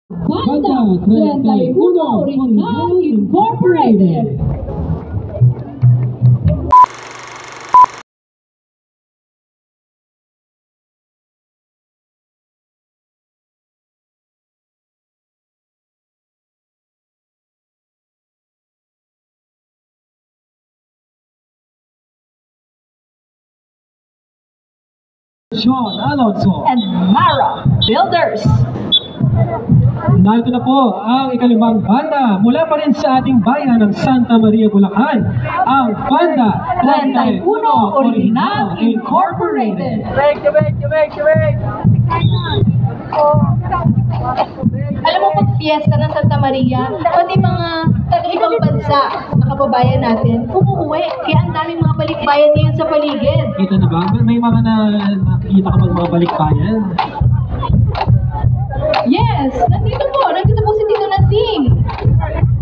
Banda 31 Original Incorporated. Sean Alonso And Mara Builders. Narito na po ang ikalimang banda mula pa rin sa ating bayan ng Santa Maria, Bulacan, ang Banda 31 Original Incorporated. Alam mo, pag fiesta ng Santa Maria, pati mga taga-ibang bansa na kababayan natin, umuwi. Kaya ang daming mga balikbayan ngayon sa paligid. Kita na ba? May mga nakikita ka bang mga balikbayan? Yes! Nandito po si Tito Nating.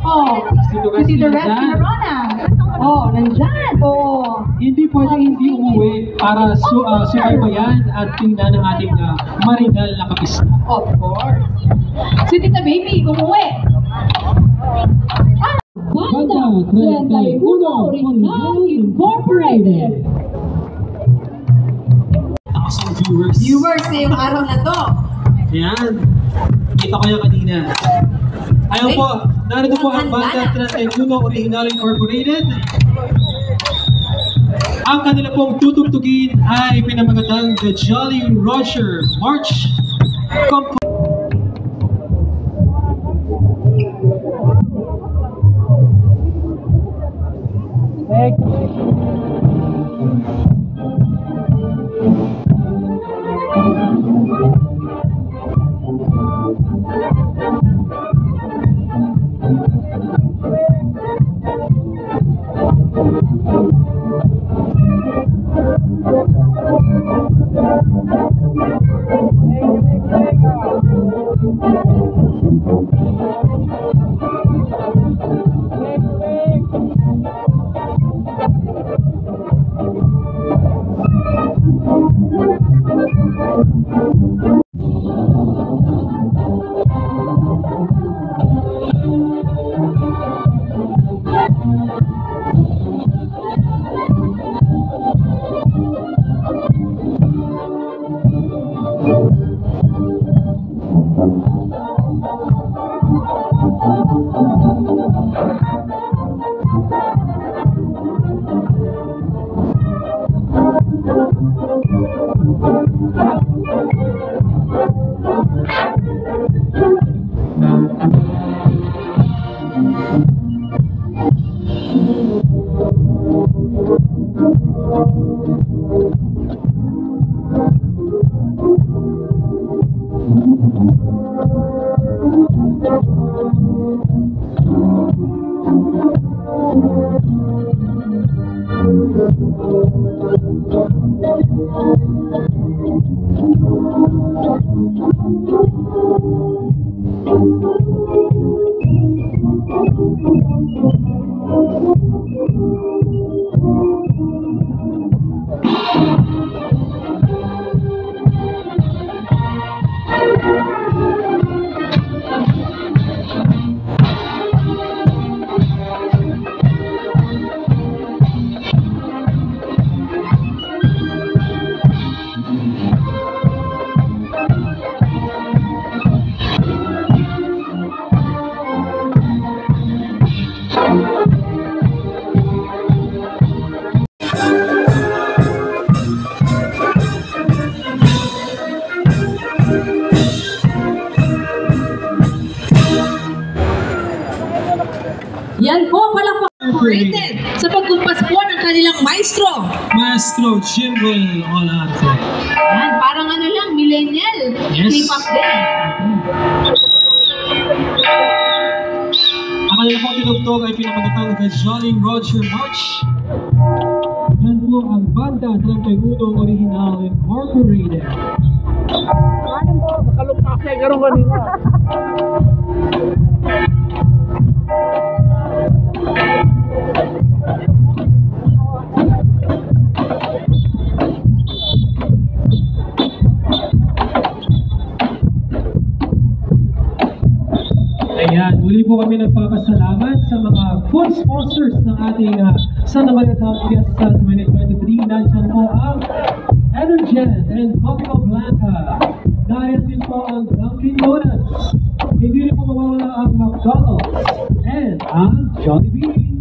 Oh, si Tito Rescue Rona. Oh, nandyan. Oh. Hindi pwedeng hindi umuwi para subaybayan at tingnan ng ating marinal na kapista. Of course. Si Tita Baby, umuwi. Banda 31 Original Incorporated. Awesome viewers. Viewers ngayong araw na to. Ayan. Kita ko yan kanina. Ayun po, narito po ang Banda 31 Original Incorporated. Ang kanila pong tutugtugin ay pinamagatang The Jolly Roger March. Yan po, palakpak Incorporated sa pagkumpas po ng kanilang maestro. Maestro Jimwell Olarte. Yan, parang ano lang, millennial. Yes. K-pop din. Ang kanila pong tinugtog ay pinamagatang The Jolly Roger March. Yan po ang Banda 31 Original Incorporated. Ano mo? Makalumpak siya gano'n kanina. Ayan, muli po kami nagpapasalamat sa mga food sponsors ng ating Santa Maria Town Fiesta 2023. Nandiyan po ang Energen and Coca Blanca. Dahil din po ang Dunkin' Donuts. Hindi rin po mawawala ang McDonald's and ang Jollibee.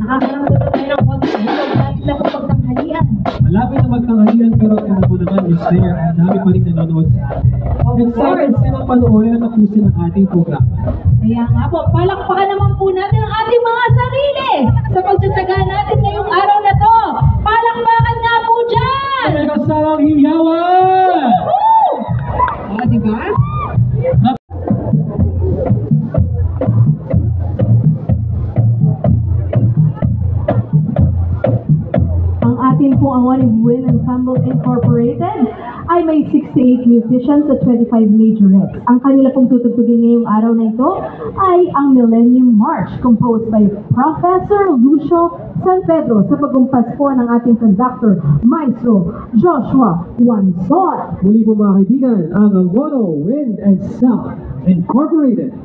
Nakakaramdam na tayo ng konting bulog dahil na pagtanghalian. Malapit na magtanghalian pero tingnan mo naman, Miss Claire, ang dami pa rin nanonood sa atin. Excited silang panoorin at tapusin ang ating programa. Kaya nga po, palakpakan naman po natin ang ating mga sarili sa pagtsatsaga natin ngayong araw na to. Palakpakan nga po dyan! May kasamang hiyawan! Woo! O, diba? Ang atin pong Awani Wind Ensemble Incorporated ay may 68 musicians at 25 majorettes. Ang kanila pong tutugtugin ngayong araw na ito ay ang Millennium March composed by Professor Lucio San Pedro sa pagkumpas po ng ating conductor, Maestro Joshua Wanson. Muli po mga kaibigan, ang Awani Wind and Sound Incorporated.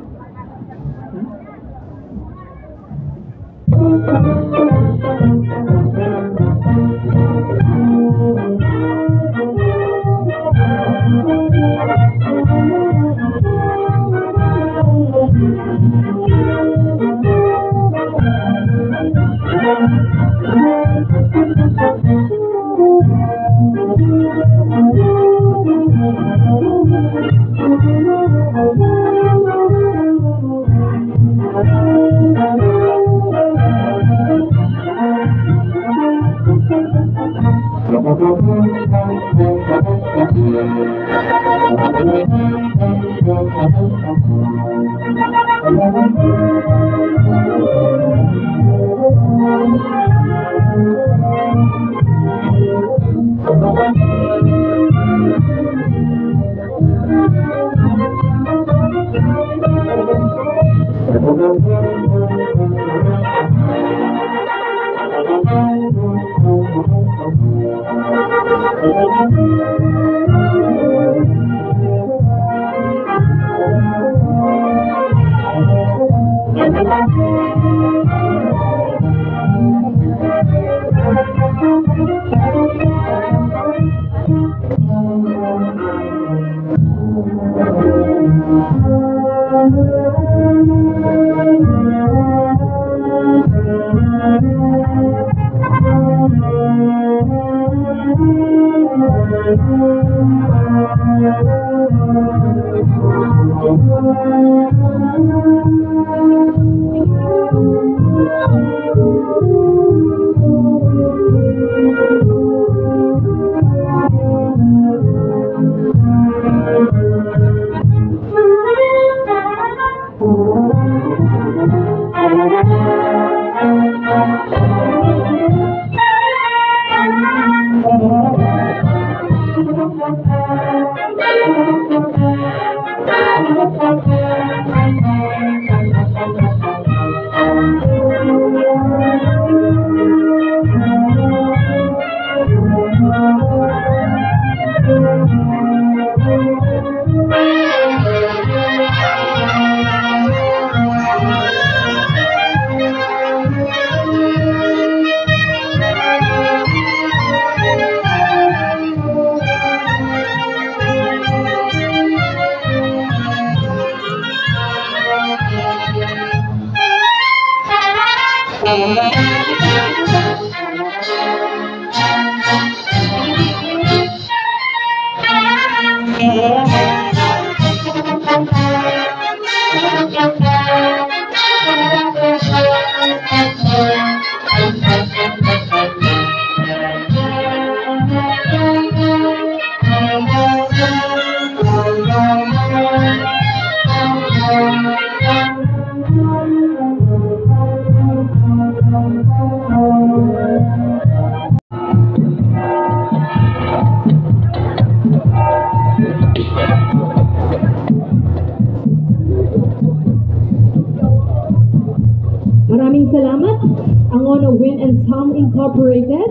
on Win and Some Incorporated.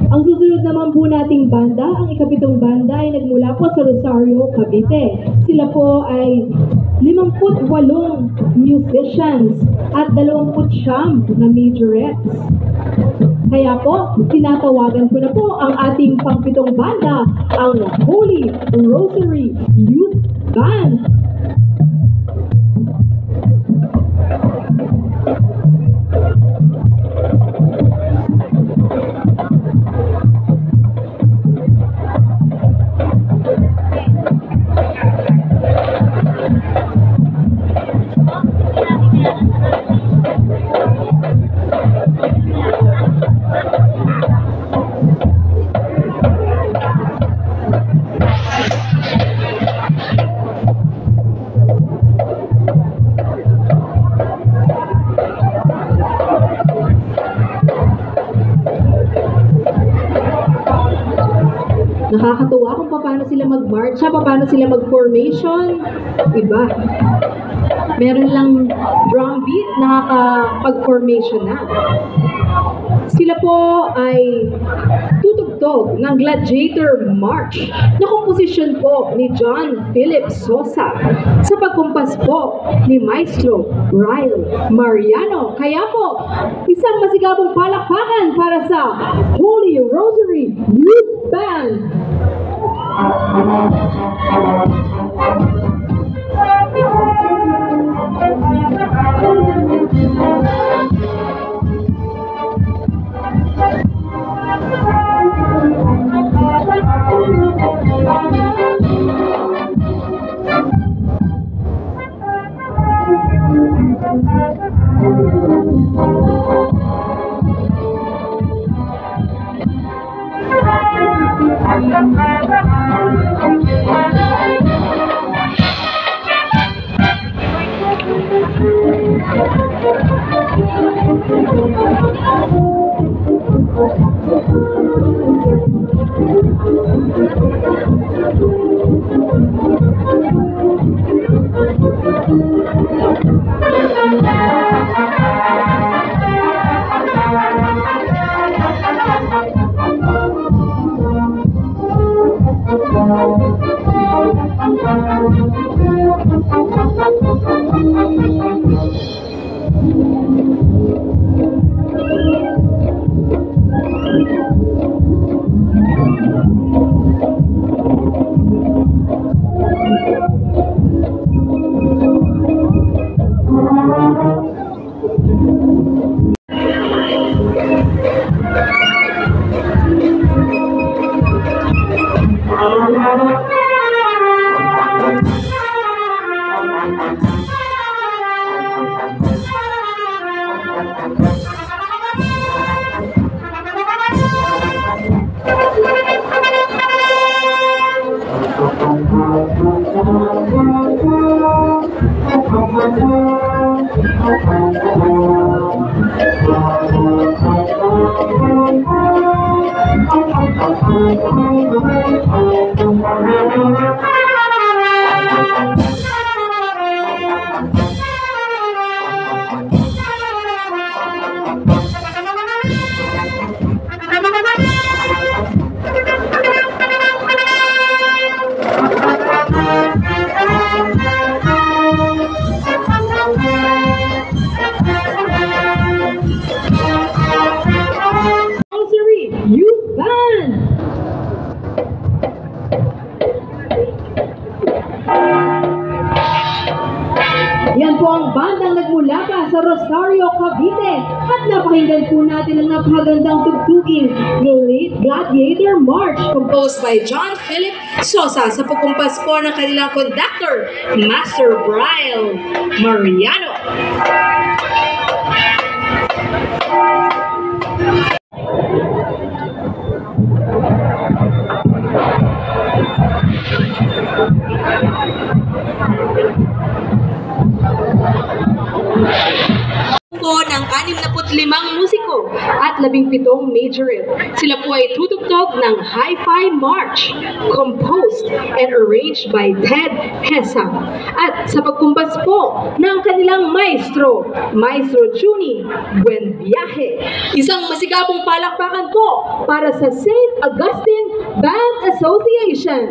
Ang susunod naman po nating banda, ang ikapitong banda ay nagmula po sa Rosario, Cavite. Sila po ay 58 musicians at 29 na majorettes. Kaya po, tinatawagan ko na po ang ating pangpitong banda, ang Holy Rosary Youth Band. Nakakatuwa kung paano sila mag-marcha, paano sila mag-formation. Iba. Meron lang drum beat, nakakapag-formation na. Sila po ay tutugtog ng Gladiator March na komposisyon po ni John Philip Sosa sa pagkumpas po ni Maestro Ryle Mariano. Kaya po, isang masigabong palakpakan para sa Holy Rosary Youth Band. Yan po ang bandang nagmula pa sa Rosario, Cavite. At napakinggan po natin ang napakagandang tugtuging Gladiator March composed by John Philip Sosa sa pagkumpas po ng kanilang conductor, Master Ryle Mariano. Po ng 65 musiko at 17 majorette. Sila po ay tutugtog ng Hi-Fi March, composed and arranged by Ted Hesa. At sa pagkumbas po ng kanilang Maestro Juni Buenviaje. Isang masigabong palakpakan po para sa St. Augustine Band Association.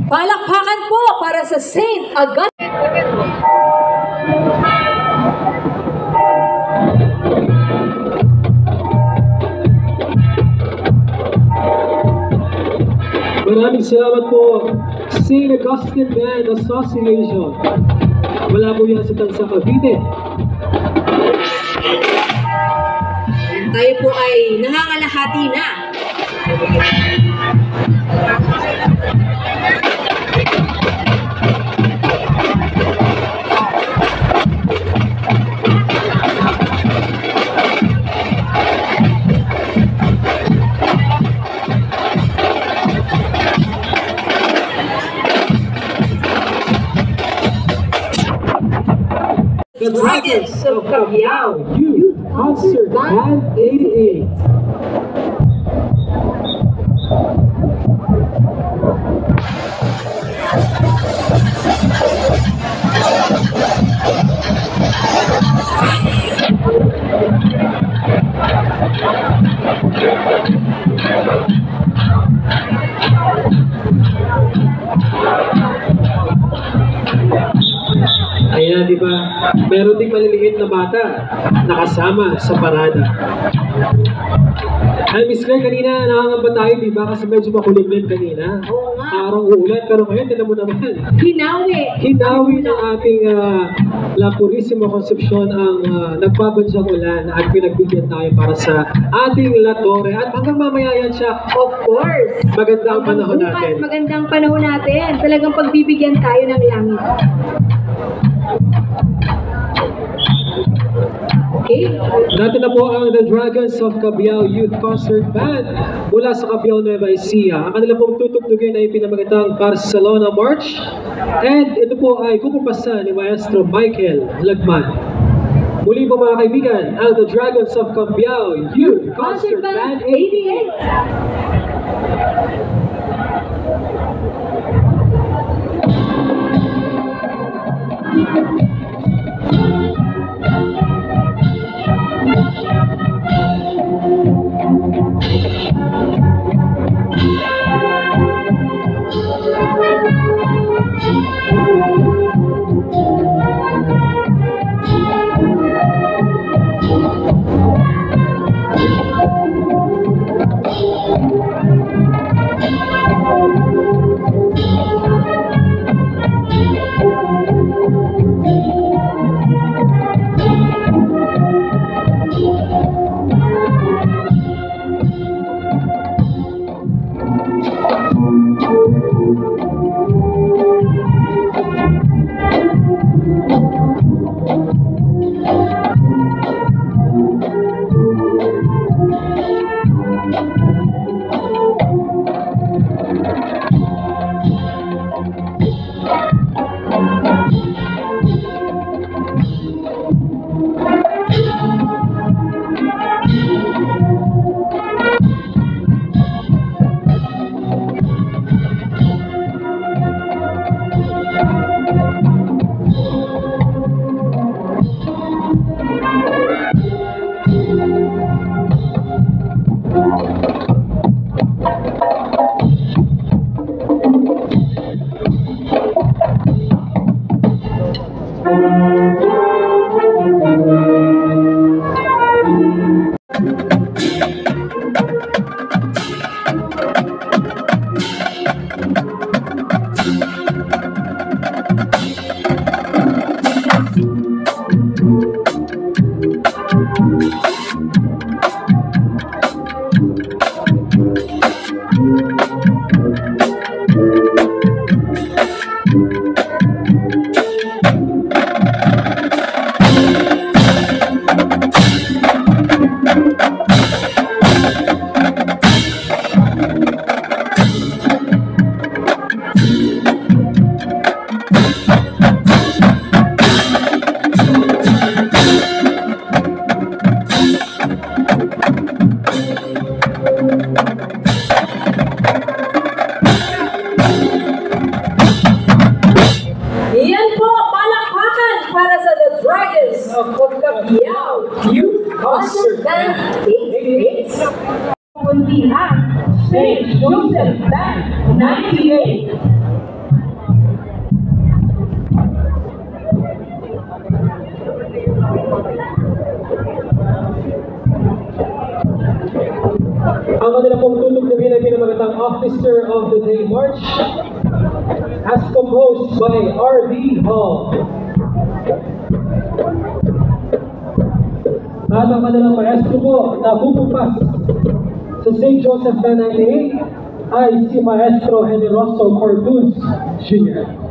Palakpakan po para sa St. Augustine. Maraming salamat po, St. Augustine Band Association. Wala po yan sa Tansa Cavite. Tayo po ay nangangalahati na. The Dragons of Cabiao Youth Concert Band 88. Ayan, di ba? Meron ding maliliit na bata nakasama sa parada. Ay, Miss Claire, kanina nakangamba tayo, di ba? Kasi medyo makulimlim kanina. Oo nga. Parang uulan, pero ngayon, tinan mo naman. Hinawi ng ating La Purisima Concepcion ang nagbabadyang ulan at pinagbigyan tayo para sa ating La Torre. At hanggang mamaya yan siya, Of course. maganda ang panahon Bukas, natin. magandang panahon natin. Talagang pagbibigyan tayo ng langit. Okay? Natin na po ang The Dragons of Cabiao Youth Concert Band mula sa Cabiao, Nueva Ecija. Ang kanila pong tutugtugin ay pinamagatang Barcelona March. And ito po ay kukumpasan ni Maestro Michael Lagman. Muli po mga kaibigan, ang The Dragons of Cabiao Youth Concert Band 88. Yan po, palakpakan para sa The Dragons of Cagayan Youth Concert Band 88. Puntihan, St. Joseph Band 98. Ang kanila pong tunog na pinagpinamagandang Officer of the Day March as composed by R.D. Hall. At ang kanilang maestro po na pupupas sa St. Joseph Band 98 ay si Maestro Generoso Cortuz Jr.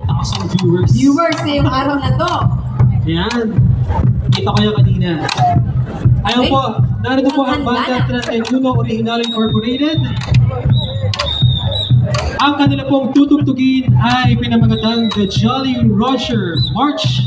Awesome viewers. Viewers na yung araw na to. Ayan. Kita ko yan kanina. Ayun Okay. po, narito po ang Handa banda na. 31 Original Incorporated. Ang kanila pong tutugtugin ay pinamagatang The Jolly Roger March.